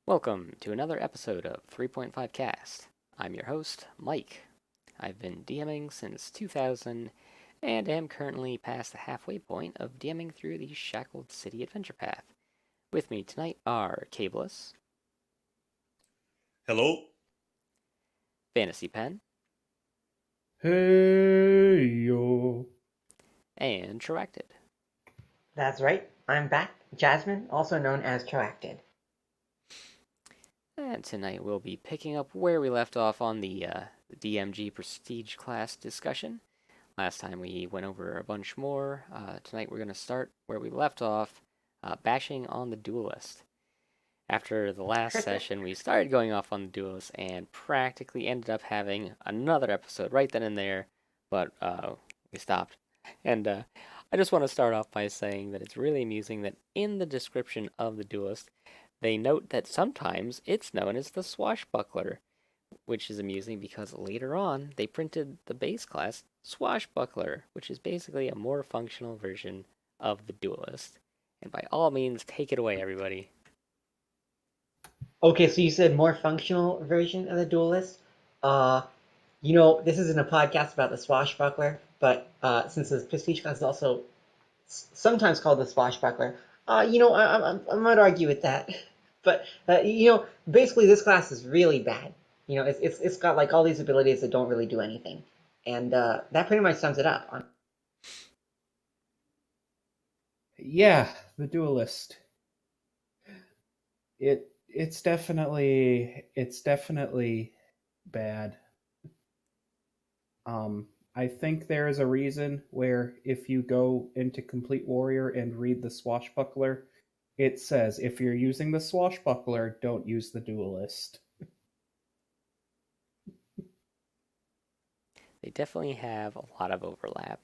Welcome to another episode of 3.5 Cast. I'm your host, Mike. I've been DMing since 2000 and am currently past the halfway point of DMing through the Shackled City Adventure Path. With me tonight are Kayblis, Hello? PhantasPen, Hey yo. and Troacctid. That's right, I'm back. Jasmine, also known as Troacctid. And tonight we'll be picking up where we left off on the DMG Prestige class discussion. Last time we went over a bunch more. Tonight we're going to start where we left off, bashing on the Duelist. After the last session, we started going off on the Duelist and practically ended up having another episode right then and there, but we stopped. And I just want to start off by saying that it's really amusing that in the description of the Duelist, they note that sometimes it's known as the swashbuckler, which is amusing because later on they printed the base class swashbuckler, which is basically a more functional version of the Duelist. And by all means, take it away, everybody. Okay, so you said more functional version of the Duelist. This isn't a podcast about the swashbuckler, but since the prestige class is also sometimes called the swashbuckler, I might argue with that. But basically, this class is really bad. It's got like all these abilities that don't really do anything, and that pretty much sums it up. Yeah, the Duelist. It's definitely bad. I think there is a reason where if you go into Complete Warrior and read the Swashbuckler, it says if you're using the Swashbuckler, don't use the Duelist. They definitely have a lot of overlap.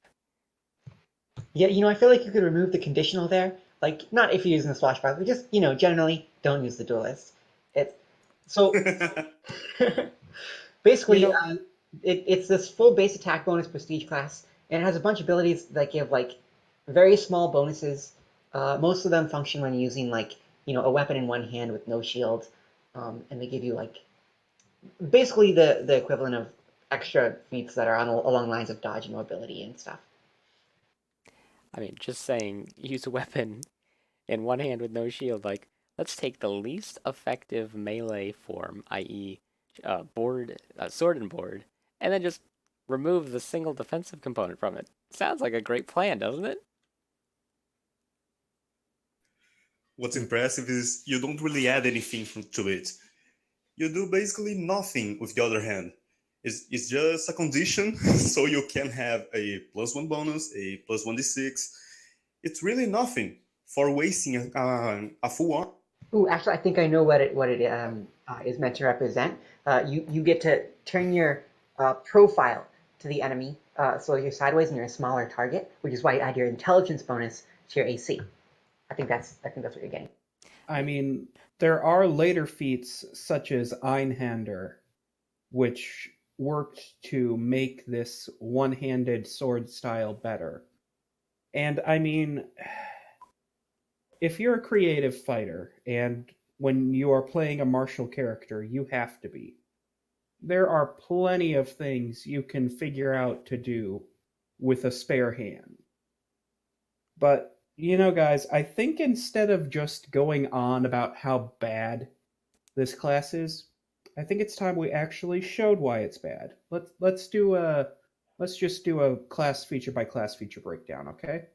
Yeah, I feel like you could remove the conditional there. Like, not if you're using the swashbuckler, just, generally don't use the duelist. It's so You basically, know, it's this full base attack bonus prestige class, and it has a bunch of abilities that give like very small bonuses. Most of them function when using like a weapon in one hand with no shield, and they give you like basically the equivalent of extra feats that are along lines of dodge and mobility and stuff. I mean, just saying, use a weapon in one hand with no shield, like, let's take the least effective melee form, i.e., sword and board, and then just remove the single defensive component from it. Sounds like a great plan, doesn't it? What's impressive is you don't really add anything to it. You do basically nothing with the other hand. It's just a condition, so you can have a +1 bonus, a +1d6. It's really nothing for wasting a full arm. Ooh, actually, I think I know what it is meant to represent. You get to turn your profile to the enemy, so you're sideways and you're a smaller target, which is why you add your intelligence bonus to your AC. I think that's what you're getting. I mean, there are later feats such as Einhander, which worked to make this one-handed sword style better. And I mean, if you're a creative fighter and when you are playing a martial character, you have to be. There are plenty of things you can figure out to do with a spare hand. But, guys, I think instead of just going on about how bad this class is, I think it's time we actually showed why it's bad. Let's just do a class feature by class feature breakdown, okay?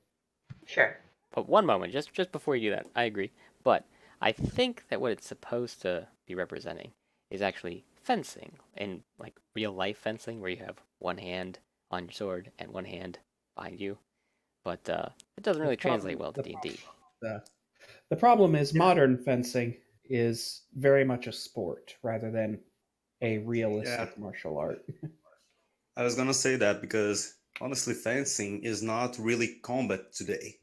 Sure. But one moment, just before you do that, I agree. But I think that what it's supposed to be representing is actually fencing, and like real life fencing, where you have one hand on your sword and one hand behind you. But it doesn't The really translate problem well to D&D. the, the problem is Yeah, modern fencing is very much a sport rather than a yeah. realistic martial art. I was gonna say that because honestly, fencing is not really combat today.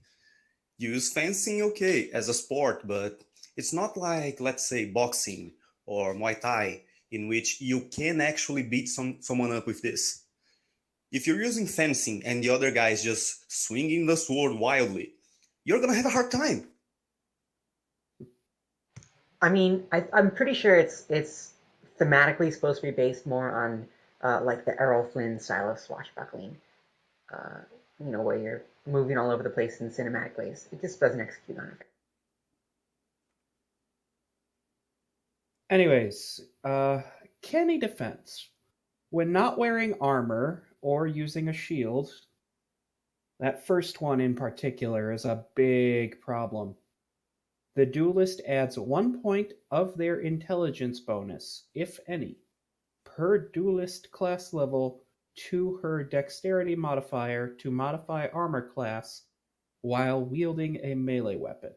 Use fencing okay as a sport, but it's not like, let's say, boxing or Muay Thai, in which you can actually beat someone up with this. If you're using fencing and the other guy is just swinging the sword wildly, you're gonna have a hard time. I mean, I'm pretty sure it's thematically supposed to be based more on like the Errol Flynn style of swashbuckling. Uh, where you're moving all over the place in cinematic ways. It just doesn't execute on it. Anyways, canny defense. When not wearing armor or using a shield, that first one in particular is a big problem. The duelist adds 1 point of their intelligence bonus, if any, per duelist class level to her dexterity modifier to modify armor class while wielding a melee weapon.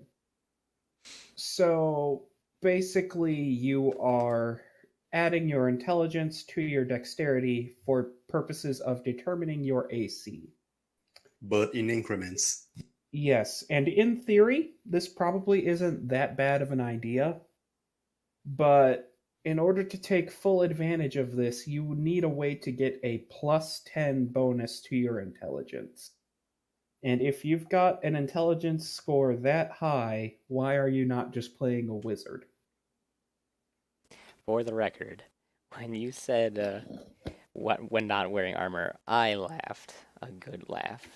So basically, you are adding your intelligence to your dexterity for purposes of determining your AC. But in increments. Yes, and in theory, this probably isn't that bad of an idea, but in order to take full advantage of this, you need a way to get a plus 10 bonus to your intelligence. And if you've got an intelligence score that high, why are you not just playing a wizard? For the record, when you said when not wearing armor, I laughed a good laugh.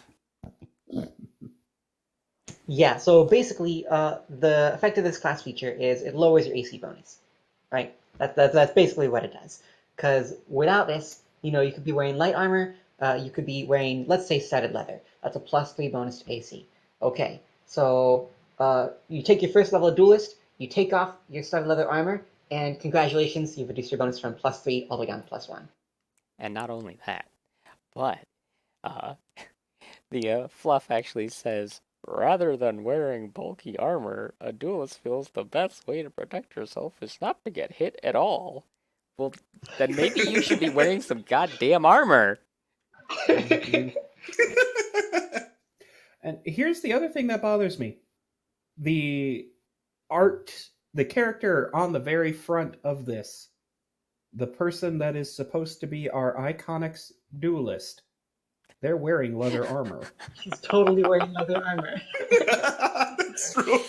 Yeah, so basically, the effect of this class feature is it lowers your AC bonus, right? That's basically what it does. Because without this, you could be wearing light armor, you could be wearing, let's say, studded leather. That's a +3 bonus to AC. Okay, so you take your first level of duelist, you take off your studded leather armor, and congratulations, you've reduced your bonus from +3 all the way down to +1. And not only that, but the fluff actually says, rather than wearing bulky armor, a duelist feels the best way to protect yourself is not to get hit at all. Well, then maybe you should be wearing some goddamn armor. And here's the other thing that bothers me. The art, the character on the very front of this, the person that is supposed to be our iconic duelist, they're wearing leather armor. She's totally wearing leather armor. That's true.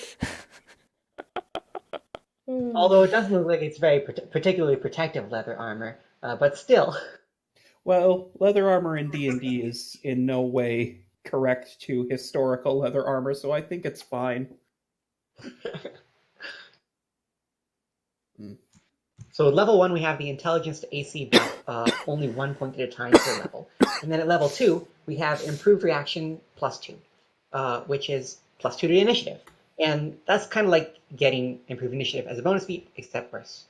Although it doesn't look like it's very particularly protective leather armor, but still. Well, leather armor in D&D is in no way correct to historical leather armor, so I think it's fine. So at level 1, we have the intelligence to AC buff, only 1 point at a time per level. And then at level 2, we have improved reaction +2, which is +2 to the initiative. And that's kind of like getting improved initiative as a bonus feat, except worse.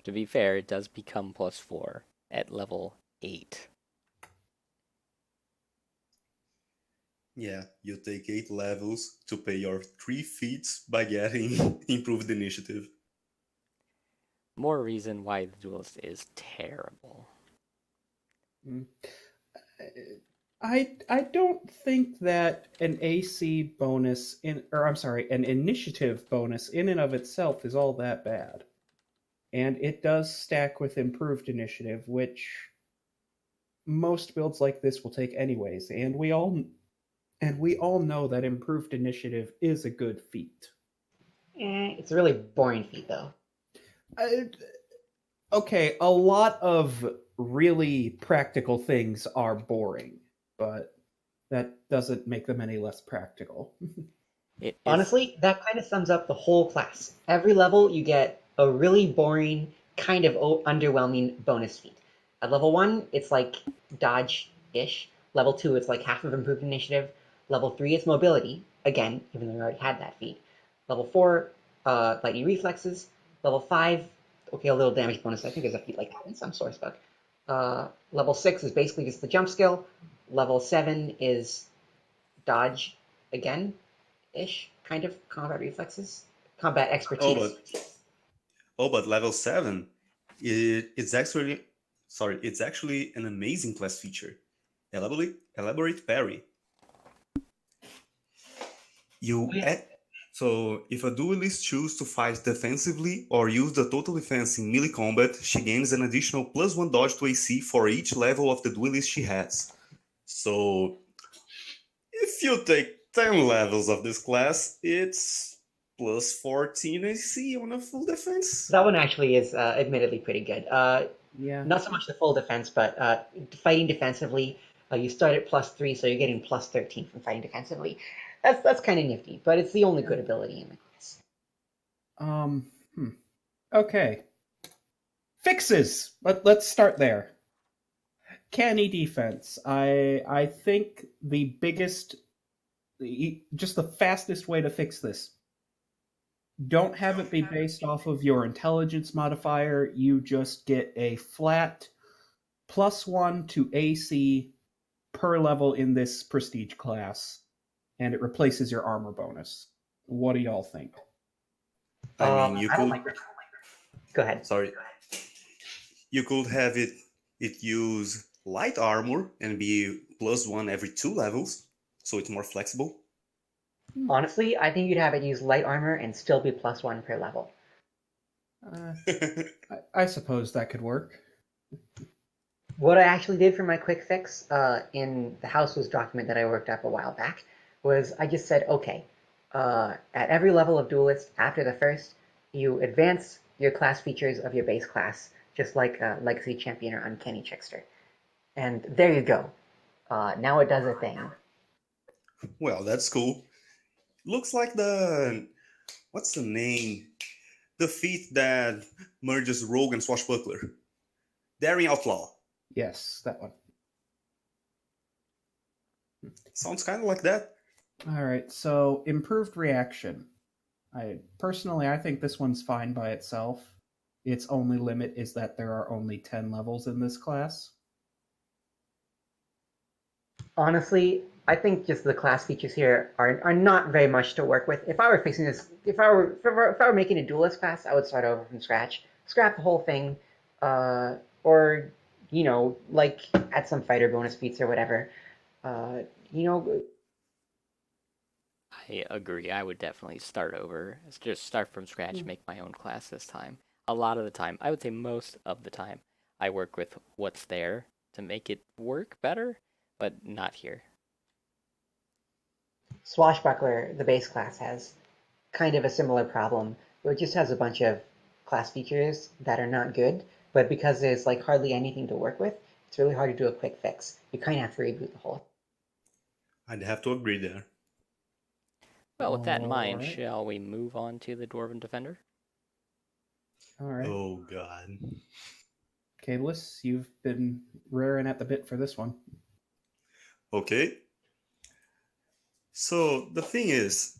To be fair, it does become +4 at level 8. Yeah, you take 8 levels to pay your 3 feats by getting improved initiative. More reason why the duelist is terrible. I don't think that an AC bonus an initiative bonus in and of itself is all that bad. And it does stack with improved initiative, which most builds like this will take anyways, and we all know that improved initiative is a good feat. It's a really boring feat, though. Okay, a lot of really practical things are boring, but that doesn't make them any less practical. Honestly, that kind of sums up the whole class. Every level, you get a really boring, kind of underwhelming bonus feat. At level 1, it's like dodge-ish. Level 2, it's like half of improved initiative. Level 3, it's mobility. Again, even though we already had that feat. Level 4, lightning reflexes. Level 5, okay, a little damage bonus. I think there's a feat like that in some source book. Level 6 is basically just the jump skill. Level 7 is dodge again-ish, kind of combat reflexes. Combat expertise. But level 7, it's actually an amazing class feature. Elaborate parry. So if a duelist chooses to fight defensively or use the total defense in melee combat, she gains an additional +1 dodge to AC for each level of the duelist she has. So if you take 10 levels of this class, it's plus 14 AC on a full defense. That one actually is admittedly pretty good. Yeah. Not so much the full defense, but fighting defensively. You start at +3, so you're getting plus 13 from fighting defensively. That's kind of nifty, but it's the only good ability in the class. Okay. Fixes. Let's start there. Canny defense. I think the fastest way to fix this. Don't have it be based off of your intelligence modifier. You just get a flat +1 to AC per level in this prestige class, and it replaces your armor bonus. What do y'all think? I mean, you I don't could. like that. Go ahead. Sorry. You could have it use light armor and be +1 every 2 levels, so it's more flexible. Honestly, I think you'd have it use light armor and still be +1 per level. I suppose that could work. What I actually did for my quick fix in the households document that I worked up a while back was I just said, okay, at every level of Duelist after the first, you advance your class features of your base class, just like Legacy Champion or Uncanny Trickster. And there you go. Now it does a thing. Well, that's cool. Looks like what's the name? The feat that merges Rogue and Swashbuckler. Daring Outlaw. Yes, that one. Sounds kind of like that. All right, so improved reaction. I think this one's fine by itself. Its only limit is that there are only 10 levels in this class. Honestly, I think just the class features here are not very much to work with. If I were fixing this, if I were making a Duelist class, I would start over from scratch, scrap the whole thing, or like add some fighter bonus feats or whatever. I agree. I would definitely start over. Just start from scratch, make my own class this time. A lot of the time, I would say most of the time, I work with what's there to make it work better, but not here. Swashbuckler, the base class, has kind of a similar problem, where it just has a bunch of class features that are not good, but because there's like hardly anything to work with, it's really hard to do a quick fix. You kind of have to reboot the whole. I'd have to agree there. Well, with that in mind, Alright. shall we move on to the Dwarven Defender? All right. Oh, God. Kayblis, you've been raring at the bit for this one. Okay. So, the thing is,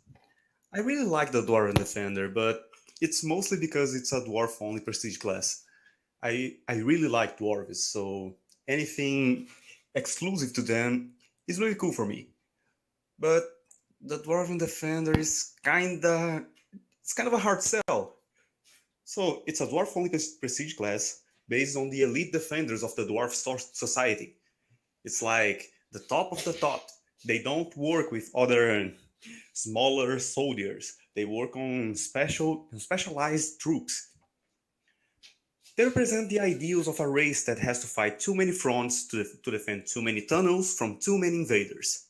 I really like the Dwarven Defender, but it's mostly because it's a dwarf-only prestige class. I really like dwarves, so anything exclusive to them is really cool for me. But the Dwarven Defender is kind of a hard sell. So it's a dwarf-only prestige class based on the elite defenders of the Dwarf Society. It's like the top of the top. They don't work with other smaller soldiers. They work on specialized troops. They represent the ideals of a race that has to fight too many fronts to defend too many tunnels from too many invaders.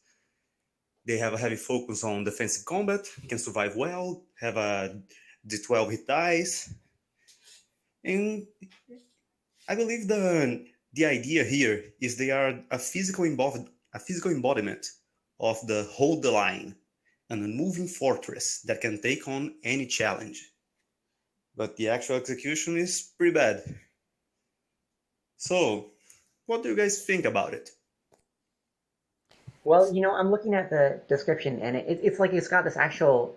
They have a heavy focus on defensive combat, can survive well, have a D12 hit dice. And I believe the idea here is they are a physical embodiment of the hold the line, an unmoving fortress that can take on any challenge. But the actual execution is pretty bad. So, what do you guys think about it? Well, I'm looking at the description, and it's like it's got this actual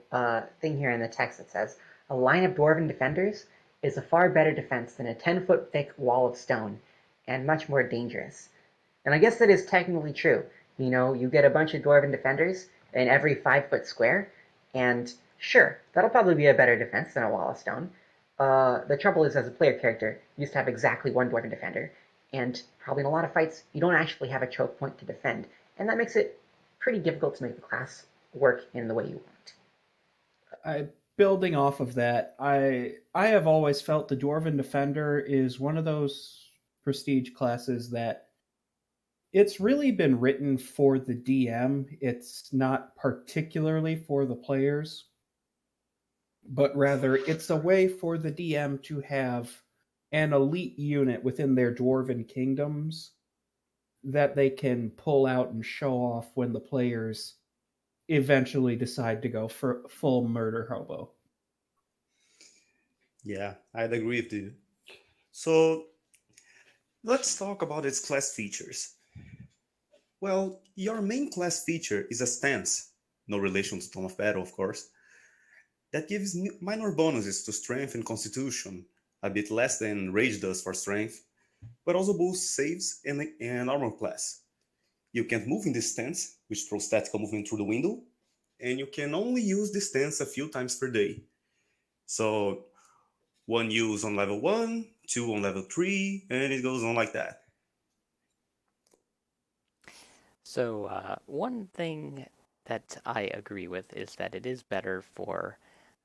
thing here in the text that says, a line of dwarven defenders is a far better defense than a 10-foot thick wall of stone, and much more dangerous. And I guess that is technically true. You get a bunch of dwarven defenders in every 5-foot square, and sure, that'll probably be a better defense than a wall of stone. The trouble is, as a player character, you used to have exactly one dwarven defender, and probably in a lot of fights, you don't actually have a choke point to defend, and that makes it pretty difficult to make the class work in the way you want. Building off of that, I have always felt the Dwarven Defender is one of those prestige classes that it's really been written for the DM. It's not particularly for the players. but rather it's a way for the DM to have an elite unit within their dwarven kingdoms that they can pull out and show off when the players eventually decide to go for full murder hobo. Yeah, I'd agree with you. So let's talk about its class features. Well, your main class feature is a stance, no relation to Tome of Battle, of course, that gives minor bonuses to strength and constitution, a bit less than rage does for strength, but also boosts saves and armor class. You can't move in this stance, which throws tactical movement through the window, and you can only use this stance a few times per day. So one use on level 1, 2 on level 3, and it goes on like that. So, one thing that I agree with is that it is better for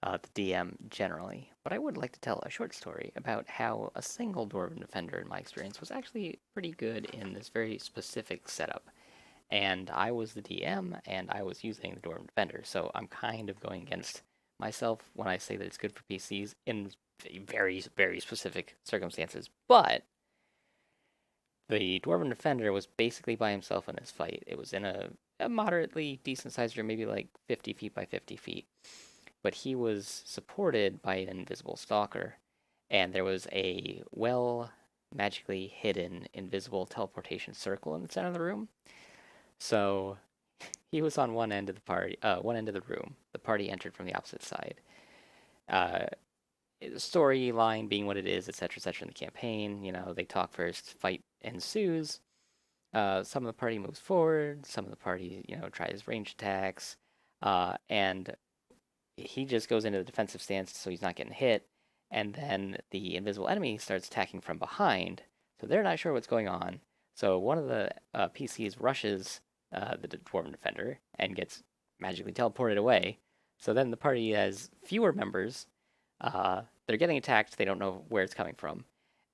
the DM generally, but I would like to tell a short story about how a single Dwarven Defender, in my experience, was actually pretty good in this very specific setup. And I was the DM, and I was using the Dwarven Defender, so I'm kind of going against myself when I say that it's good for PCs in very, very specific circumstances. But the Dwarven Defender was basically by himself in this fight. It was in a moderately decent sized room, maybe like 50 feet by 50 feet. But he was supported by an invisible stalker, and there was a well magically hidden invisible teleportation circle in the center of the room. So he was on one end of the party, one end of the room. The party entered from the opposite side. Uh, Storyline being what it is, etc., in the campaign. You know, they talk first, fight ensues. Some of the party moves forward. Some of the party, tries range attacks, and he just goes into the defensive stance, so he's not getting hit. And then the invisible enemy starts attacking from behind, so they're not sure what's going on. So one of the PCs rushes the Dwarven Defender and gets magically teleported away. So then the party has fewer members. They're getting attacked. They don't know where it's coming from.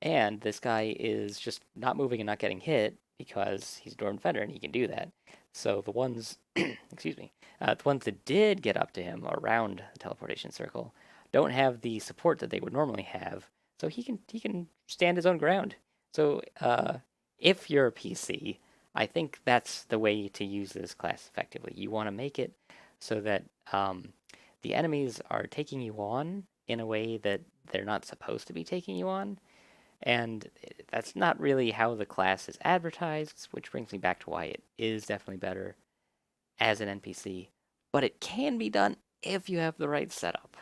And this guy is just not moving and not getting hit because he's a Dwarven Defender and he can do that. So the ones, excuse me, the ones that did get up to him around the teleportation circle don't have the support that they would normally have. So he can stand his own ground. So if you're a PC, I think that's the way to use this class effectively. You want to make it so that the enemies are taking you on in a way that they're not supposed to be taking you on. And that's not really how the class is advertised, which brings me back to why it is definitely better as an NPC. But it can be done if you have the right setup.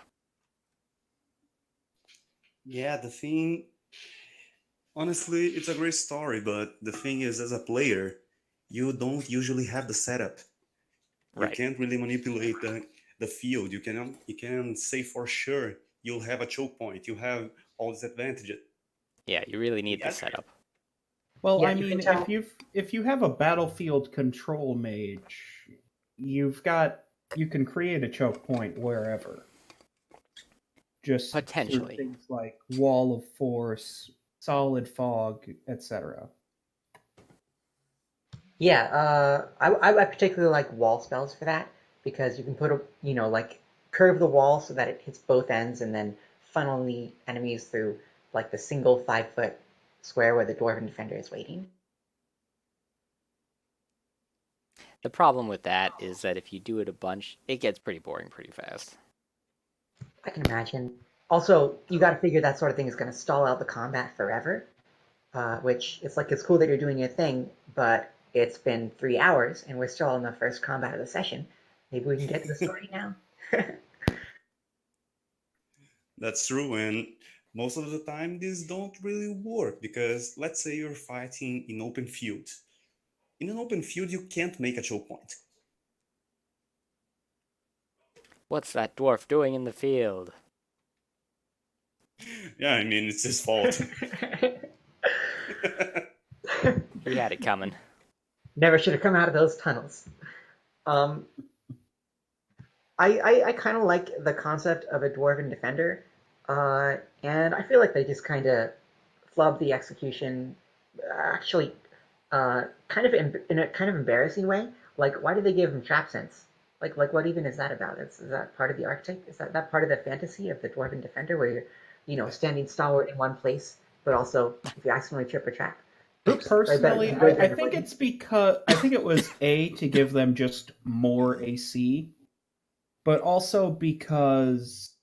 Yeah, the thing, honestly, it's a great story, but the thing is, as a player, you don't usually have the setup. You Right. can't really manipulate the field. You can say for sure you'll have a choke point. You have all these advantages. Yeah, you really need the Yes. setup. Well, Yeah, I you can mean, tell. if you have a battlefield control mage, you can create a choke point wherever. Just through Potentially. things like wall of force, solid fog, etc. Yeah, I particularly like wall spells for that because you can put like curve the wall so that it hits both ends and then funnel the enemies through like the single 5 foot square where the Dwarven Defender is waiting. The problem with that is that if you do it a bunch, it gets pretty boring pretty fast. I can imagine. Also, you got to figure that sort of thing is going to stall out the combat forever, which it's cool that you're doing your thing, but it's been 3 hours and we're still on the first combat of the session. Maybe we can get to the story now. That's true, and most of the time these don't really work because let's say you're fighting in open field. In an open field, you can't make a choke point. What's that dwarf doing in the field? Yeah, I mean, it's his fault. He had it coming. Never should have come out of those tunnels. Um, I kind of like the concept of a dwarven defender, and I feel like they just kind of flubbed the execution. Actually, kind of in a kind of embarrassing way. Like, why did they give him trap sense? Like what even is that about? Is that part of the archetype? Is that part of the fantasy of the dwarven defender where you're, standing stalwart in one place, but also if you accidentally trip or trap, oops, right back, Personally, right I back. think it's because I think it was to give them just more AC, but also because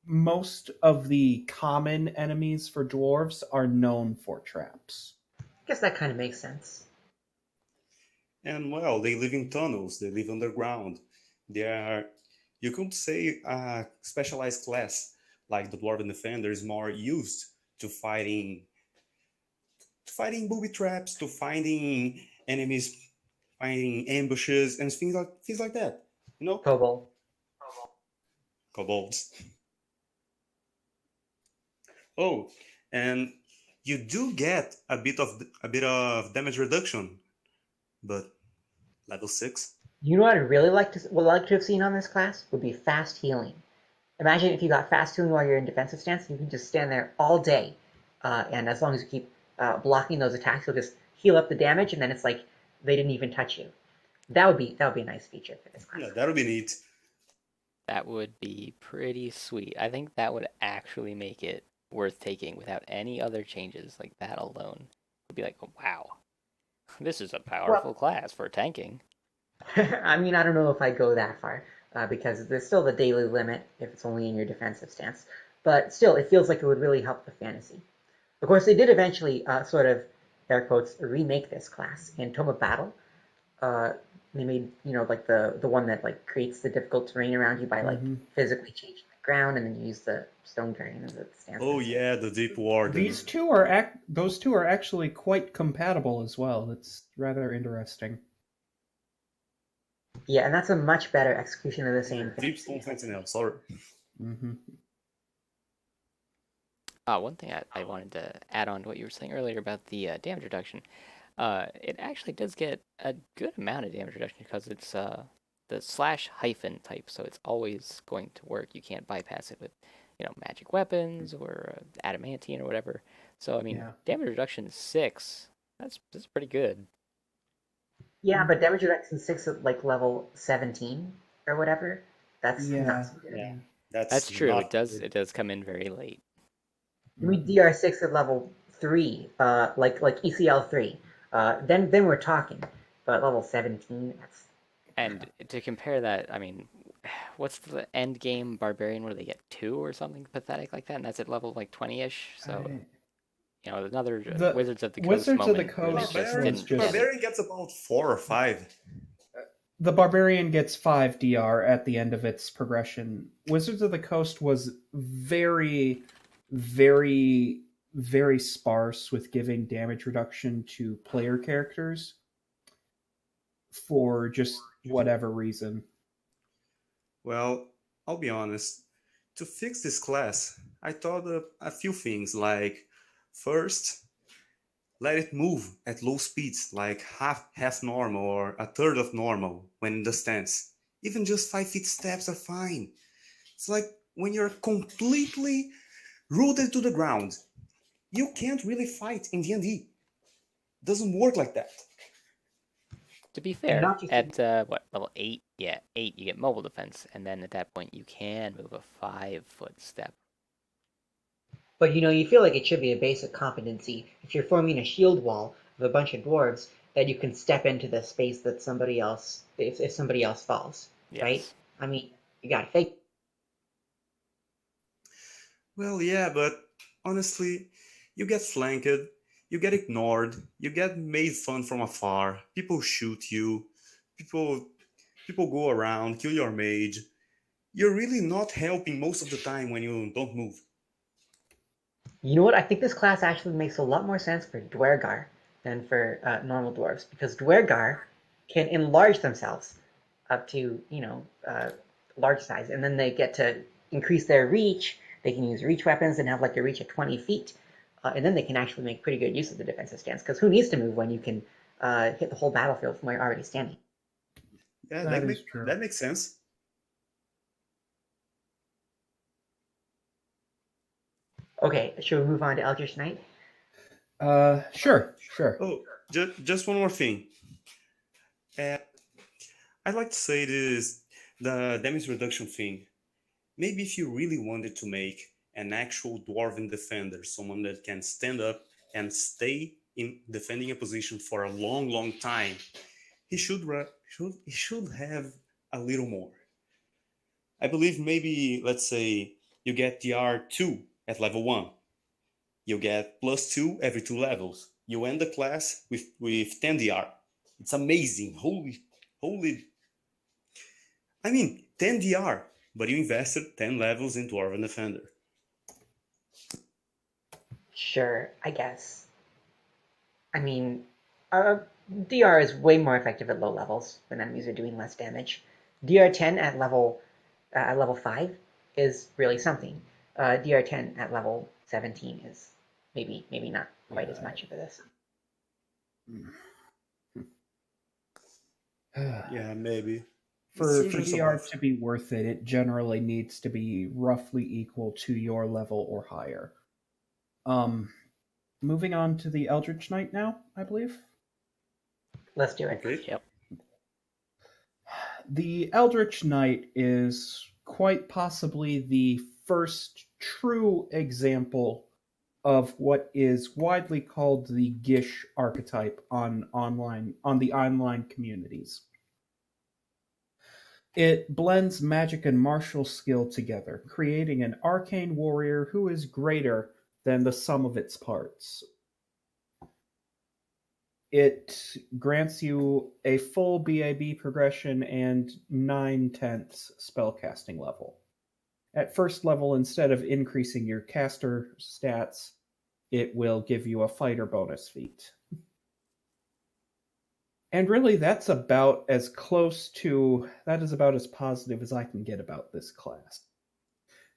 most of the common enemies for dwarves are known for traps. I guess that kind of makes sense. And well, they live in tunnels, they live underground. They are, you could say, a specialized class like the Dwarven Defender is more used to fighting booby traps, to finding enemies, finding ambushes, and things like that. You know, Kobold. kobolds. Oh, and you do get a bit of damage reduction, but level 6. You know what I'd really like to have seen on this class would be fast healing. Imagine if you got fast healing while you're in defensive stance, you can just stand there all day, and as long as you keep blocking those attacks, you'll just heal up the damage, and then it's like they didn't even touch you. That would be a nice feature for this class. Yeah, that would be neat. That would be pretty sweet. I think that would actually make it worth taking without any other changes. Like that alone would be like, wow, this is a powerful class for tanking. I mean, I don't know if I'd go that far because there's still the daily limit if it's only in your defensive stance. But still, it feels like it would really help the fantasy. Of course, they did eventually sort of, air quotes, remake this class in Tome of Battle. They made, like the one that like creates the difficult terrain around you by like physically changing the ground, and then you use the stone terrain as a stance. Oh yeah, the Deep Warden. Those two are actually quite compatible as well. It's rather interesting. Yeah, and that's a much better execution of the same thing. Deep Stone Sentinel, sorry. Mm-hmm. One thing I wanted to add on to what you were saying earlier about the damage reduction. It actually does get a good amount of damage reduction because it's the /- type, so it's always going to work. You can't bypass it with, magic weapons or adamantine or whatever. So I mean, damage reduction 6. That's pretty good. Yeah, but damage reduction 6 at like level 17 or whatever. That's not so good. Yeah, That's true. not It does come in very late. I mean, DR6 at level 3, like ECL 3. Then we're talking. But level 17, that's. And to compare that, I mean, what's the end game barbarian where they get 2 or something pathetic like that, and that's at level like 20-ish. So another Wizards of the Coast Wizards of the moment where they Coast just was didn't just- get it. Barbarian gets about 4 or 5. The Barbarian gets 5 DR at the end of its progression. Wizards of the Coast was very, very, very sparse with giving damage reduction to player characters for just whatever reason. Well, I'll be honest. To fix this class, I thought of a few things like, first, let it move at low speeds, like half normal or a third of normal when in the stance. Even just 5 feet steps are fine. It's like when you're completely rooted to the ground, you can't really fight in D&D. Doesn't work like that. To be fair, Not just at level 8? Yeah, 8 you get mobile defense, and then at that point you can move a 5-foot step. But you feel like it should be a basic competency if you're forming a shield wall of a bunch of dwarves that you can step into the space that somebody else, if somebody else falls, Yes. right? I mean, you gotta fake. Well, yeah, but honestly, you get flanked, you get ignored, you get made fun from afar, people shoot you, people go around, kill your mage. You're really not helping most of the time when you don't move. You know what? I think this class actually makes a lot more sense for Dwergar than for normal dwarves because Dwergar can enlarge themselves up to large size, and then they get to increase their reach. They can use reach weapons and have like a reach of 20 feet, and then they can actually make pretty good use of the defensive stance. Because who needs to move when you can hit the whole battlefield from where you're already standing? Yeah, That is true. That makes sense. Okay, should we move on to Eldritch Knight? Sure. Oh, just one more thing. I'd like to say this, the damage reduction thing. Maybe if you really wanted to make an actual dwarven defender, someone that can stand up and stay in defending a position for a long, long time, he should have a little more. I believe maybe let's say you get DR2 at level 1. You get +2 every 2 levels. You end the class with 10 DR. It's amazing. Holy, I mean 10 DR, but you invested 10 levels into Dwarven Defender. Sure, I guess. I mean, uh, DR is way more effective at low levels when enemies are doing less damage. DR10 at level 5 is really something. DR10 at level 17 is maybe not quite as much of this. Yeah, maybe. For It's usually DR so to be worth it, it generally needs to be roughly equal to your level or higher. Moving on to the Eldritch Knight now, I believe. Let's do it. Okay. Yep. The Eldritch Knight is quite possibly the first true example of what is widely called the Gish archetype on the online communities. It blends magic and martial skill together, creating an arcane warrior who is greater than the sum of its parts. It grants you a full BAB progression and 9/10 spellcasting level. At first level, instead of increasing your caster stats, it will give you a fighter bonus feat. And really, that is about as positive as I can get about this class.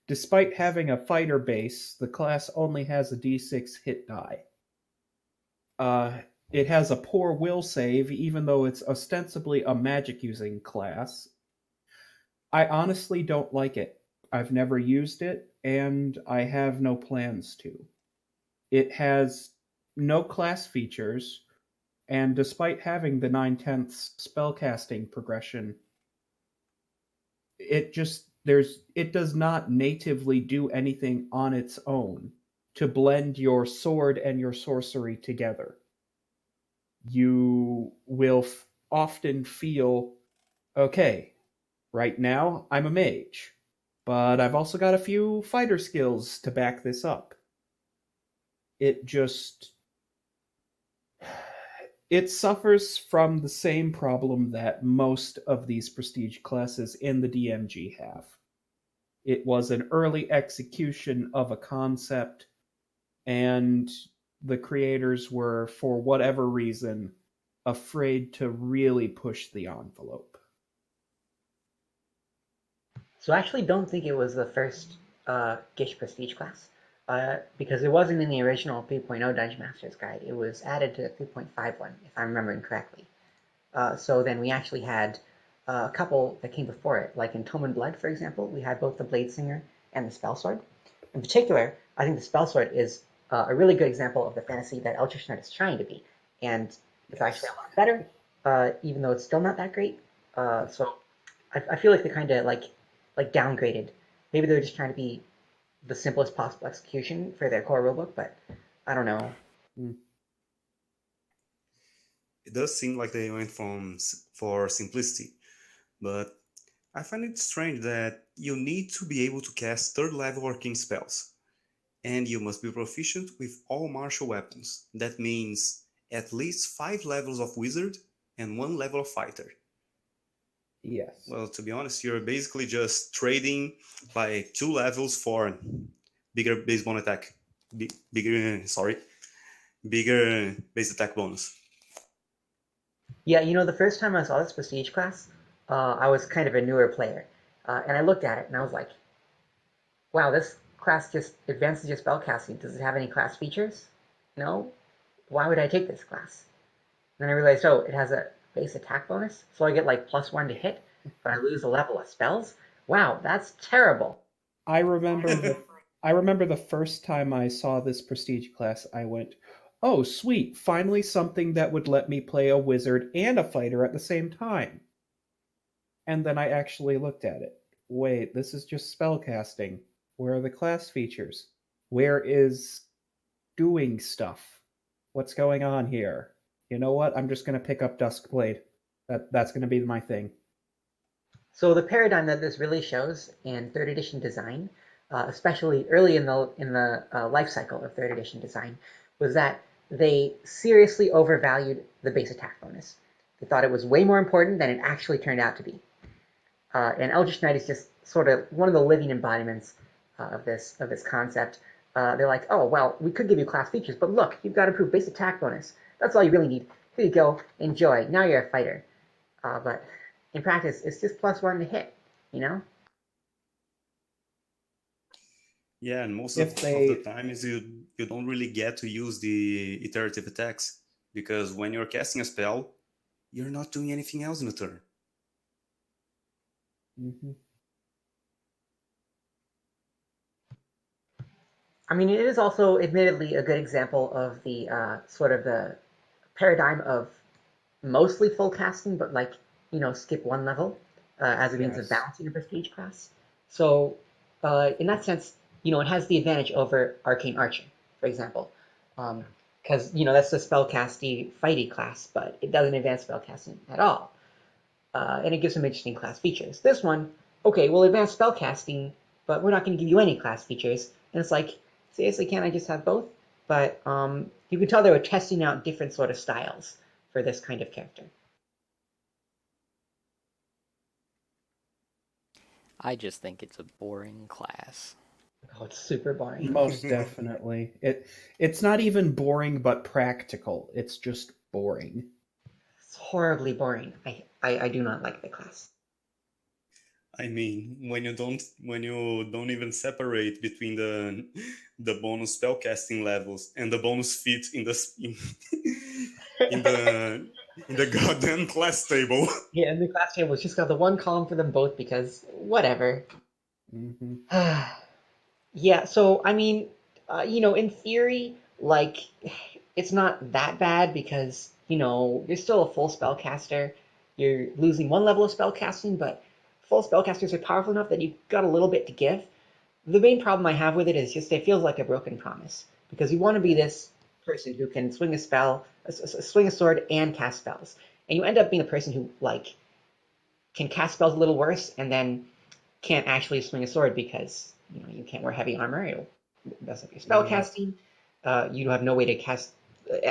Despite having a fighter base, the class only has a d6 hit die. It has a poor will save, even though it's ostensibly a magic-using class. I honestly don't like it. I've never used it, and I have no plans to. It has no class features, and despite having the 9/10 spellcasting progression, it does not natively do anything on its own to blend your sword and your sorcery together. You will often feel, okay, right now I'm a mage, but I've also got a few fighter skills to back this up. It suffers from the same problem that most of these prestige classes in the DMG have. It was an early execution of a concept, and the creators were, for whatever reason, afraid to really push the envelope. So I actually don't think it was the first Gish Prestige class, because it wasn't in the original 3.0 Dungeon Master's Guide. It was added to the 3.5 one, if I'm remembering correctly. So then we actually had a couple that came before it, like in Tome and Blood, for example. We had both the Blade Singer and the Spell Sword. In particular, I think the Spell Sword is a really good example of the fantasy that Eldritch Knight is trying to be, and it's actually a lot better, even though it's still not that great. So I feel like they kind of like downgraded. Maybe they're just trying to be the simplest possible execution for their core rulebook, but I don't know. It does seem like they went for simplicity, but I find it strange that you need to be able to cast 3rd level arcane spells, and you must be proficient with all martial weapons. That means at least 5 levels of wizard and 1 level of fighter. Yes. Well, to be honest, you're basically just trading like 2 levels for bigger base bonus attack, bigger base attack bonus. Yeah, the first time I saw this Prestige class, I was kind of a newer player, and I looked at it and I was like, wow, this class just advances your spellcasting. Does it have any class features? No? Why would I take this class? And then I realized, oh, it has a base attack bonus, so I get like +1 to hit, but I lose a level of spells? Wow, that's terrible. I remember the first time I saw this prestige class, I went, oh, sweet, finally something that would let me play a wizard and a fighter at the same time. And then I actually looked at it. Wait, this is just spellcasting. Where are the class features? Where is doing stuff? What's going on here? You know what? I'm just going to pick up Duskblade. That's going to be my thing. So the paradigm that this really shows in third edition design, especially early in the life cycle of third edition design, was that they seriously overvalued the base attack bonus. They thought it was way more important than it actually turned out to be. And Eldritch Knight is just sort of one of the living embodiments of this concept. They're like, oh well, we could give you class features, but look, you've got improved base attack bonus. That's all you really need. Here you go, enjoy. Now you're a fighter. But in practice, it's just +1 to hit, you know? Yeah, and most If of they- the time is you don't really get to use the iterative attacks, because when you're casting a spell, you're not doing anything else in the turn. Mm-hmm. I mean, it is also admittedly a good example of the sort of the paradigm of mostly full casting, but like, you know, skip one level as a means of Yes. balancing a prestige class. So in that sense, you know, it has the advantage over Arcane Archer, for example. Because, you know, that's a spellcasty, fighty class, but it doesn't advance spellcasting at all. And it gives some interesting class features. This one, okay, we'll advance spellcasting, but we're not going to give you any class features. And it's like, seriously, can't I just have both? But you can tell they were testing out different sort of styles for this kind of character. I just think it's a boring class. Oh, it's super boring. Most definitely. It's not even boring, but practical. It's just boring. It's horribly boring. I do not like the class. I mean, when you don't even separate between the bonus spellcasting levels and the bonus feats in the goddamn class table. Yeah, and the class table just got the one column for them both because whatever. Mm-hmm. Yeah, so I mean, you know, in theory, like, it's not that bad because, you know, you're still a full spellcaster. You're losing one level of spellcasting, but full spellcasters are powerful enough that you've got a little bit to give. The main problem I have with it is just it feels like a broken promise because you want to be this person who can swing a spell, swing a sword, and cast spells, and you end up being a person who like can cast spells a little worse and then can't actually swing a sword because you know you can't wear heavy armor. It'll mess up your spell casting. You have no way to cast,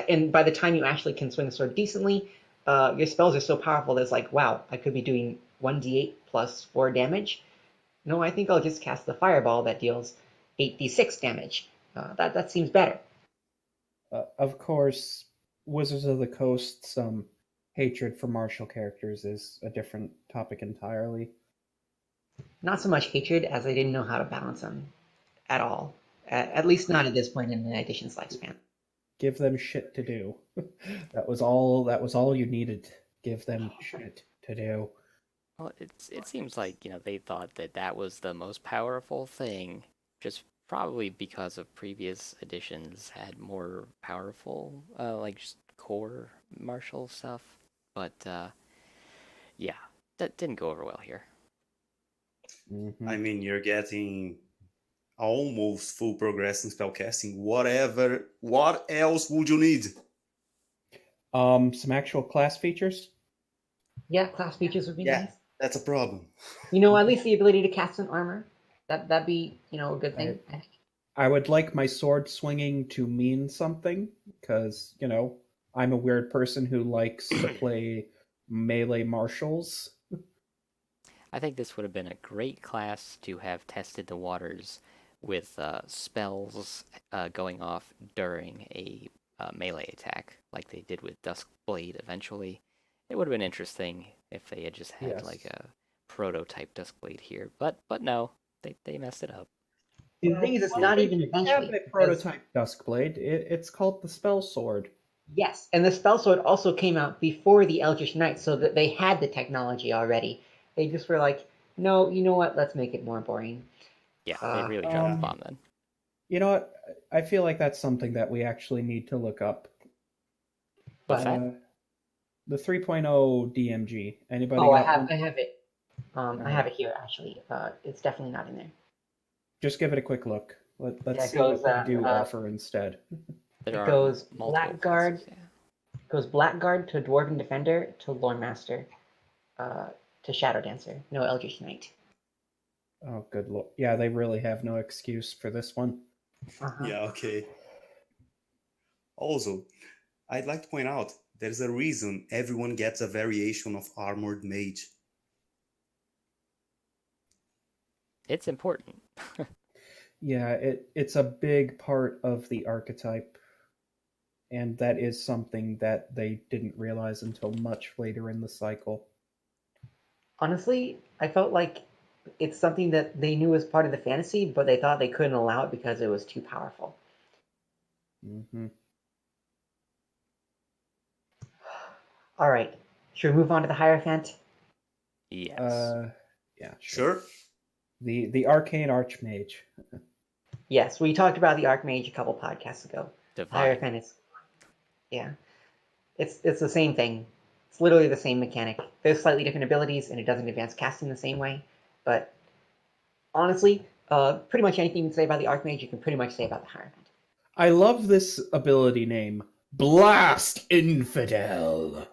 and by the time you actually can swing a sword decently, your spells are so powerful that it's like, wow, I could be doing 1d8 plus 4 damage. No, I think I'll just cast the fireball that deals 8d6 damage. That seems better. Of course, Wizards of the Coast's hatred for martial characters is a different topic entirely. Not so much hatred as I didn't know how to balance them at all. At least not at this point in the edition's lifespan. Give them shit to do. That was all you needed. Give them shit to do. Well, it seems like, you know, they thought that that was the most powerful thing, just probably because of previous editions had more powerful, like just core martial stuff. But yeah, that didn't go over well here. Mm-hmm. I mean, you're getting almost full progress in spellcasting. Whatever. What else would you need? Some actual class features. Yeah, class features would be Yeah. nice. That's a problem. You know, at least the ability to cast an armor. That'd be, you know, a good thing. I would like my sword swinging to mean something, because, you know, I'm a weird person who likes to play melee martials. I think this would have been a great class to have tested the waters with spells going off during a melee attack, like they did with Duskblade eventually. It would have been interesting if they had just had Yes. like a prototype Duskblade here, but no, they messed it up. The thing is, it's not even They have eventually. a prototype Duskblade. It's called the Spell Sword. Yes, and the spell sword also came out before the Eldritch Knight, so that they had the technology already. They just were like, no, you know what? Let's make it more boring. Yeah, they really dropped the Um, bomb then. You know what? I feel like that's something that we actually need to look up. What's that? The 3.0 DMG. Anybody Oh, I got have one? it. I have it here actually. It's definitely not in there. Just give it a quick look. Let's Yeah, it see goes, what they do offer instead. There It are goes multiple Blackguard. classes, yeah. Goes Blackguard to Dwarven Defender to Lore Master, to Shadow Dancer. No Eldritch Knight. Oh, good lord. Yeah, they really have no excuse for this one. Uh-huh. Yeah, okay. Also, I'd like to point out there's a reason everyone gets a variation of Armored Mage. It's important. Yeah, it's a big part of the archetype, and that is something that they didn't realize until much later in the cycle. Honestly, I felt like it's something that they knew was part of the fantasy, but they thought they couldn't allow it because it was too powerful. Mm-hmm. All right, should we move on to the Hierophant? Yes. Yeah, Sure? The Arcane Archmage. Yes, we talked about the Archmage a couple podcasts ago. Divine. Hierophant is, yeah, it's the same thing. It's literally the same mechanic. There's slightly different abilities, and it doesn't advance casting the same way. But honestly, pretty much anything you can say about the Archmage, you can pretty much say about the Hierophant. I love this ability name. Blast Infidel.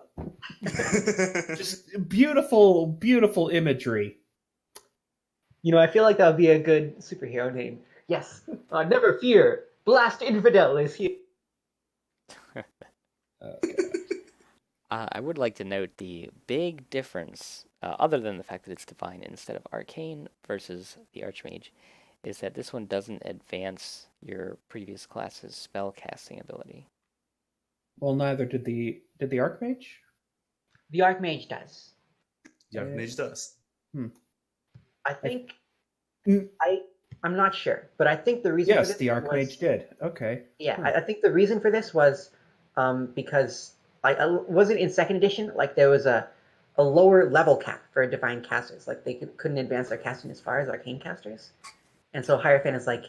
Just beautiful, beautiful imagery. You know, I feel like that would be a good superhero name. Yes, never fear. Blast Infidel is here. Okay. I would like to note the big difference, other than the fact that it's divine instead of arcane versus the Archmage, is that this one doesn't advance your previous class's spell casting ability. Well, neither did the Archmage. The Archmage does. The Archmage does. I think. Mm. I'm not sure, but I think the reason. Yes, for this the Archmage was, did. Okay. Yeah, I think the reason for this was because I wasn't in second edition. Like there was a lower level cap for divine casters. Like they couldn't advance their casting as far as arcane casters, and so Hierophant is like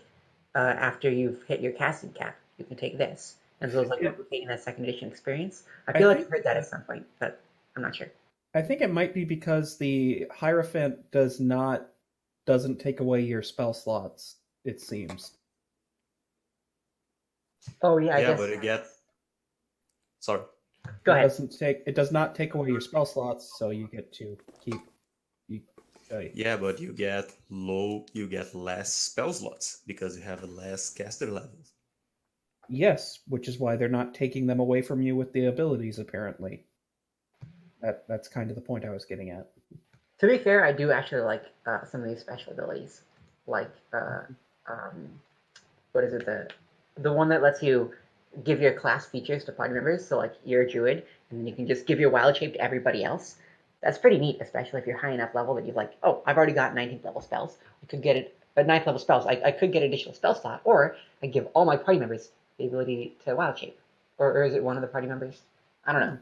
after you've hit your casting cap, you can take this. And so it's like replicating that second edition experience. I feel like I've heard that at some point, but I'm not sure. I think it might be because the Hierophant doesn't take away your spell slots, it seems. Oh yeah, I guess. But sorry. Go ahead. It does not take away your spell slots, so you get to keep. Yeah, but you get less spell slots because you have less caster levels. Yes, which is why they're not taking them away from you with the abilities, apparently. That's kind of the point I was getting at. To be fair, I do actually like some of these special abilities, like what is it, the one that lets you give your class features to party members. So like you're a druid, and then you can just give your wild shape to everybody else. That's pretty neat, especially if you're high enough level that you're like, oh, I've already got 19th level spells. I could get it at 9th level spells. I could get additional spell slot, or I give all my party members the ability to wild shape, or is it one of the party members? I don't know.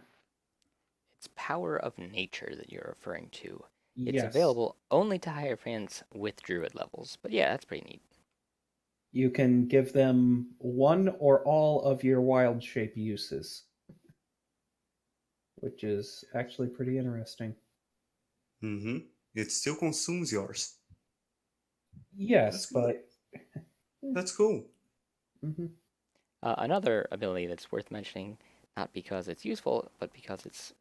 It's power of nature that you're referring to. It's Yes. available only to Hierophants with druid levels, but yeah, that's pretty neat. You can give them one or all of your wild shape uses, which is actually pretty interesting. Mm-hmm. It still consumes yours. Yes, but That's cool. Mm-hmm. Another ability that's worth mentioning, not because it's useful, but because it's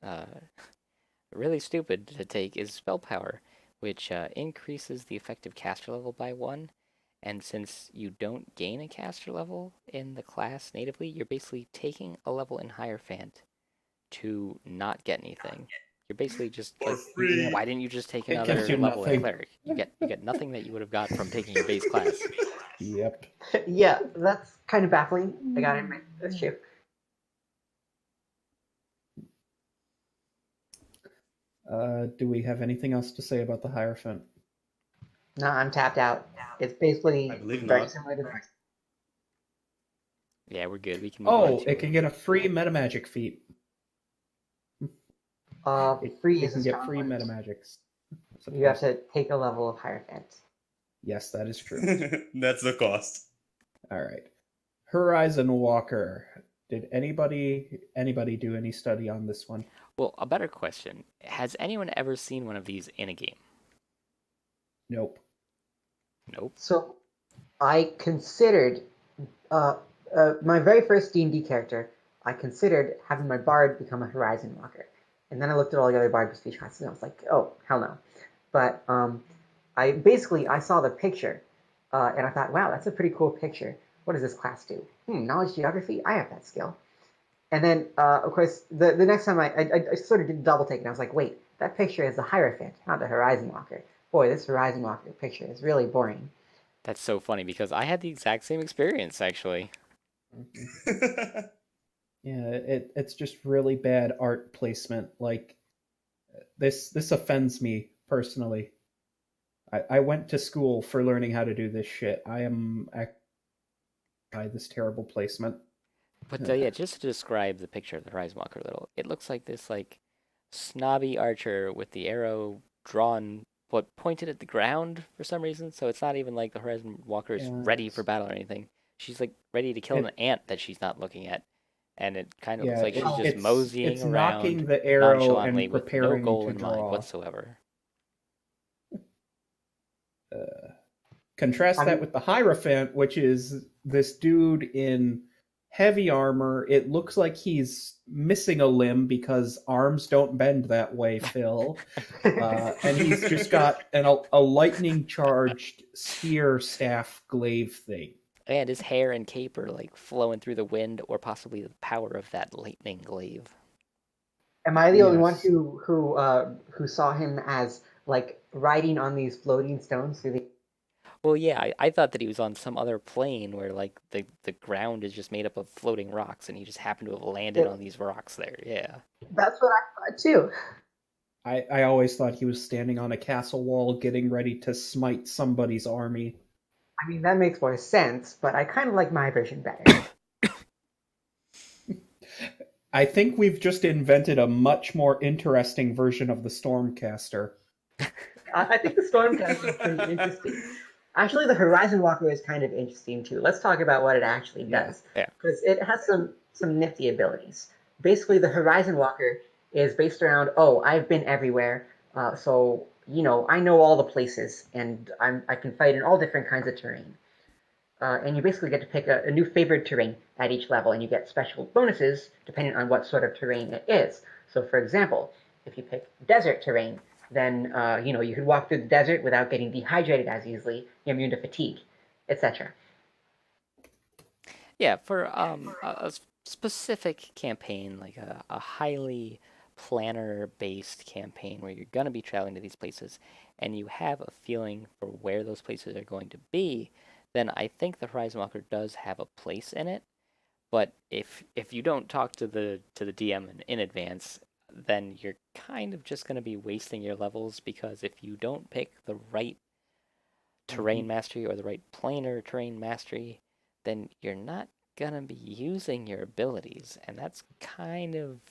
really stupid to take, is Spell Power, which increases the effective caster level by 1. And since you don't gain a caster level in the class natively, you're basically taking a level in Hierophant to not get anything. You're basically just For like, free. why didn't you just take It another gives you level in nothing. Cleric? You get nothing that you would have got from taking your base class. Yep. Yeah, that's kind of baffling. I gotta admit, that's true. Do we have anything else to say about the Hierophant? No, I'm tapped out. It's basically I believe very not. similar to the Yeah, we're good. We can move on Oh, to it can get a free metamagic feat. free It is can a get strong free word. metamagics. You have to take a level of Hierophant. Yes, that is true. That's the cost. All right. Horizon Walker. Did anybody do any study on this one? Well, a better question. Has anyone ever seen one of these in a game? Nope. Nope. So I considered my very first D&D character. I considered having my bard become a Horizon Walker, and then I looked at all the other bard prestige classes, and I was like, oh hell no. But I saw the picture, and I thought, wow, that's a pretty cool picture. What does this class do? Knowledge geography. I have that skill. And then, of course, the next time I sort of did double take, and I was like, wait, that picture is the Hierophant, not the Horizon Walker. Boy, this Horizon Walker picture is really boring. That's so funny because I had the exact same experience actually. Yeah, it's just really bad art placement. Like this offends me personally. I went to school for learning how to do this shit. I am by this terrible placement. But yeah, just to describe the picture of the Horizon Walker a little, it looks like this like snobby archer with the arrow drawn but pointed at the ground for some reason. So it's not even like the Horizon Walker is Yeah, ready for battle or anything. She's like ready to kill an it ant that she's not looking at, and it kind of looks yeah, like she's just moseying it's knocking around the arrow nonchalantly and with no preparing goal to in mind draw. whatsoever. Contrast I that mean, with the Hierophant, which is this dude in heavy armor. It looks like he's missing a limb because arms don't bend that way, Phil. And he's just got a lightning charged spear staff glaive thing. And his hair and cape are like flowing through the wind, or possibly the power of that lightning glaive. am I the only one Yes. who saw him as like riding on these floating stones through the? Well, yeah, I thought that he was on some other plane where like the ground is just made up of floating rocks, and he just happened to have landed on these rocks there. Yeah. That's what I thought too. I always thought he was standing on a castle wall getting ready to smite somebody's army. I mean, that makes more sense, but I kind of like my version better. I think we've just invented a much more interesting version of the Stormcaster. I think the Stormcast is pretty interesting. Actually, the Horizon Walker is kind of interesting too. Let's talk about what it actually Yeah. does, Yeah. because it has some nifty abilities. Basically, the Horizon Walker is based around, oh, I've been everywhere, so I know all the places, and I can fight in all different kinds of terrain. And you basically get to pick a new favored terrain at each level, and you get special bonuses depending on what sort of terrain it is. So, for example, if you pick desert terrain, then you could walk through the desert without getting dehydrated as easily. You're immune to fatigue, etc. Yeah, for a specific campaign, like a highly planner-based campaign where you're going to be traveling to these places and you have a feeling for where those places are going to be, then I think the Horizon Walker does have a place in it. But if you don't talk to the DM in advance, then you're kind of just going to be wasting your levels because if you don't pick the right terrain mastery or the right planar terrain mastery, then you're not gonna be using your abilities, and that's kind of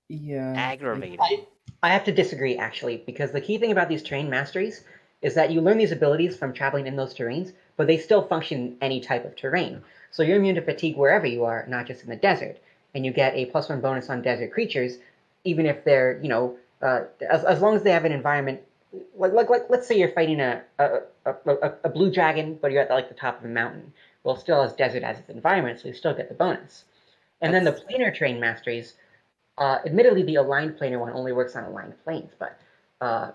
Yeah. aggravating. I have to disagree, actually, because the key thing about these terrain masteries is that you learn these abilities from traveling in those terrains, but they still function in any type of terrain. So you're immune to fatigue wherever you are, not just in the desert. And you get a +1 bonus on desert creatures, even if they're, as long as they have an environment, like let's say you're fighting a blue dragon, but you're at like the top of a mountain. Well, it still has desert as its environment, so you still get the bonus. And then the That's planar terrain masteries, admittedly, the aligned planar one only works on aligned planes, but uh,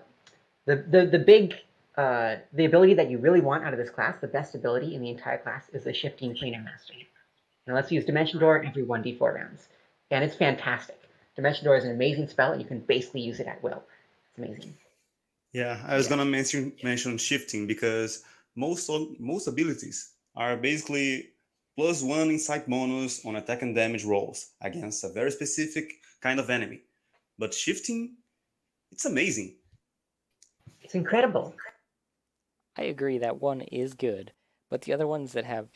the ability that you really want out of this class, the best ability in the entire class, is the shifting planar mastery. And let's use Dimension Door every 1d4 rounds, and it's fantastic. Dimension Door is an amazing spell, and you can basically use it at will. It's amazing. Yeah, I was yeah. gonna mention shifting because most abilities are basically +1 insight bonus on attack and damage rolls against a very specific kind of enemy. But shifting, it's amazing. It's incredible. I agree that one is good, but the other ones that have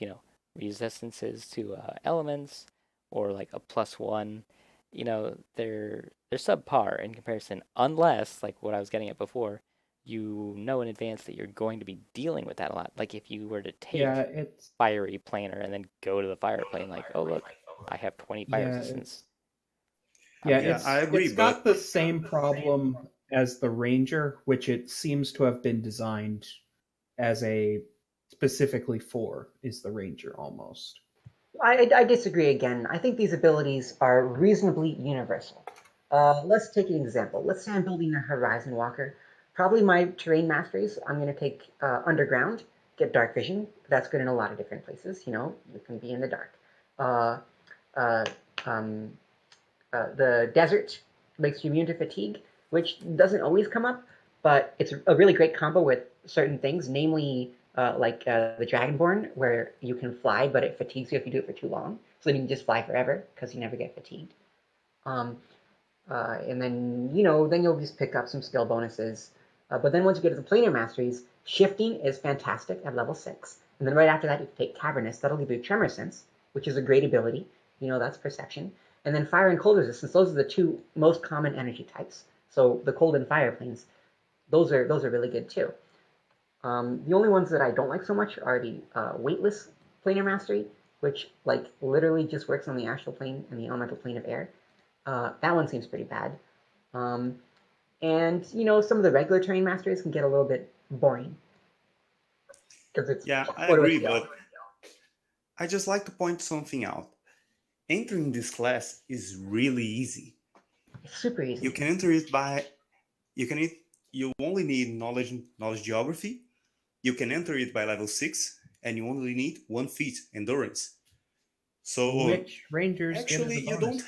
resistances to elements or like a +1, they're subpar in comparison, unless like what I was getting at before. You know in advance that you're going to be dealing with that a lot. Like if you were to Yeah, take fiery planar and then go to the fire plane, like, oh look, I have 20 fire yeah, resistance. yeah, Yeah, I agree, it's got but the same problem as the Ranger, which it seems to have been designed as a specifically for is the ranger almost. I disagree again. I think these abilities are reasonably universal. Let's take an example. Let's say I'm building a Horizon Walker. Probably my terrain masteries, I'm going to take Underground, get Dark Vision. That's good in a lot of different places. You know, you can be in the dark. Uh, uh, um, the Desert makes you immune to fatigue, which doesn't always come up, but it's a really great combo with certain things, namely the Dragonborn, where you can fly, but it fatigues you if you do it for too long. So then you can just fly forever because you never get fatigued. Um, and then, then you'll just pick up some skill bonuses. But then once you get to the planar masteries, shifting is fantastic at level 6. And then right after that, you take Cavernous. That'll give you Tremor Sense, which is a great ability. That's perception. And then fire and cold resistance, those are the two most common energy types. So the cold and fire planes, those are really good too. The only ones that I don't like so much are the weightless planar mastery, which literally just works on the astral plane and the elemental plane of air. That one seems pretty bad. And some of the regular terrain masteries can get a little bit boring. Yeah, I agree, but I just like to point something out. Entering this class is really easy. It's super easy. You can enter it by you only need knowledge geography. You can enter it by level 6, and you only need 1 feat endurance. So which rangers actually get as a bonus.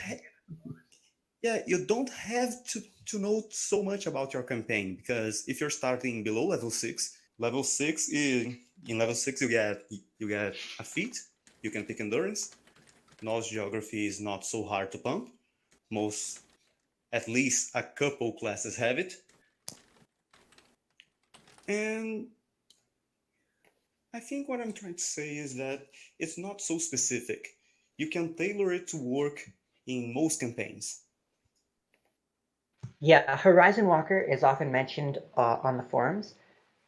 you don't have to know so much about your campaign, because if you're starting below level 6, in level 6 you get a feat, you can pick endurance. Knowledge geography is not so hard to pump. At least a couple classes have it. And I think what I'm trying to say is that it's not so specific. You can tailor it to work in most campaigns. Yeah, Horizon Walker is often mentioned on the forums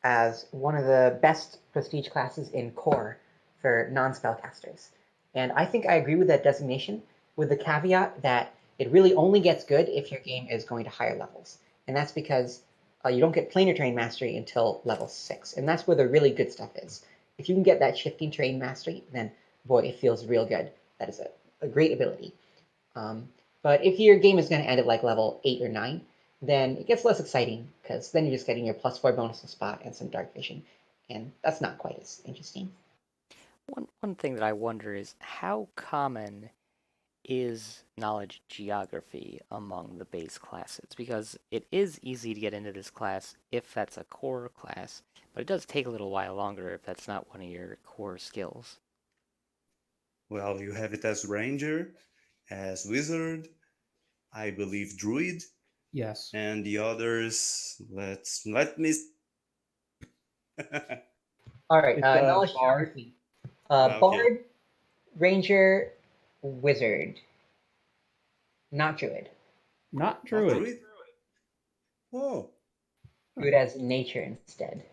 as one of the best prestige classes in core for non-spellcasters. And I think I agree with that designation, with the caveat that it really only gets good if your game is going to higher levels. And that's because you don't get planar terrain mastery until level 6. And that's where the really good stuff is. If you can get that shifting terrain mastery, then boy, it feels real good. That is a great ability. But if your game is going to end at level 8 or 9, then it gets less exciting, because then you're just getting your +4 bonus to spot and some dark vision. And that's not quite as interesting. One thing that I wonder is how common is knowledge geography among the base classes? Because it is easy to get into this class if that's a core class, but it does take a little while longer if that's not one of your core skills. Well, you have it as ranger, as wizard, I believe druid. Yes. And the others, let me. All right, knowledge geography. Okay. Bard, ranger, wizard. Not druid. Not druid. Whoa. Druid as nature instead.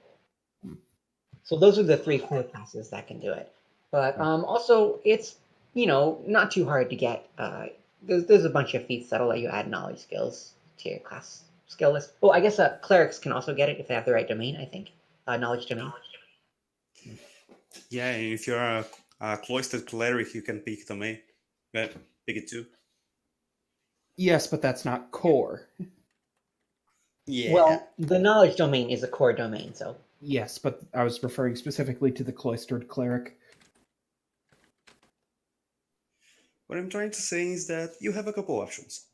So those are the 3 core classes that can do it. But also, it's not too hard to get. There's a bunch of feats that'll let you add knowledge skills to your class skill list. Well, I guess clerics can also get it if they have the right domain, I think. Knowledge domain. Yeah, and if you're a cloistered cleric, you can pick domain. Yeah, pick it too. Yes, but that's not core. Yeah. Well, the knowledge domain is a core domain, so. Yes, but I was referring specifically to the cloistered cleric. What I'm trying to say is that you have a couple options.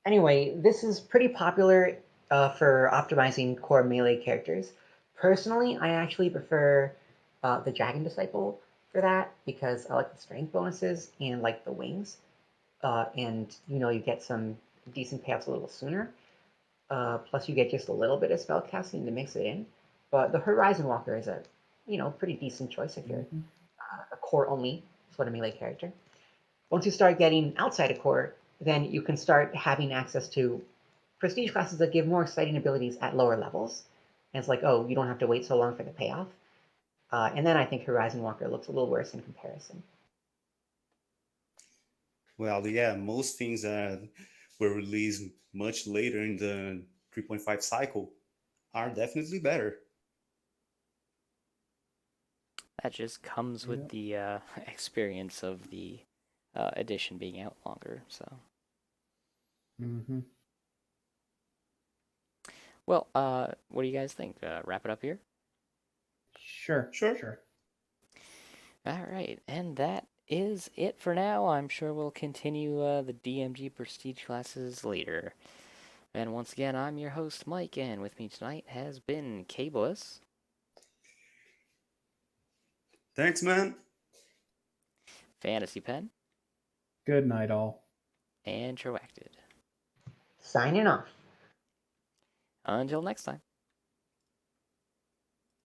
Anyway, this is pretty popular for optimizing core melee characters. Personally, I actually prefer the Dragon Disciple for that, because I like the strength bonuses and like the wings. And you get some decent payouts a little sooner. Plus you get just a little bit of spellcasting to mix it in. But the Horizon Walker is a pretty decent choice if you're a core only sort of melee character. Once you start getting outside of core, then you can start having access to prestige classes that give more exciting abilities at lower levels. And it's like, oh, you don't have to wait so long for the payoff. And then I think Horizon Walker looks a little worse in comparison. Well, yeah, most things that were released much later in the 3.5 cycle are definitely better. That just comes with Yep. the experience of the edition being out longer. So, Mm-hmm. well, what do you guys think? Wrap it up here. Sure. Sure. Sure. All right, and that is it for now. I'm sure we'll continue the DMG Prestige classes later. And once again, I'm your host, Mike, and with me tonight has been Kayblis, Thanks, man. PhantasPen, Good night, all. and Troacctid. Signing off. Until next time.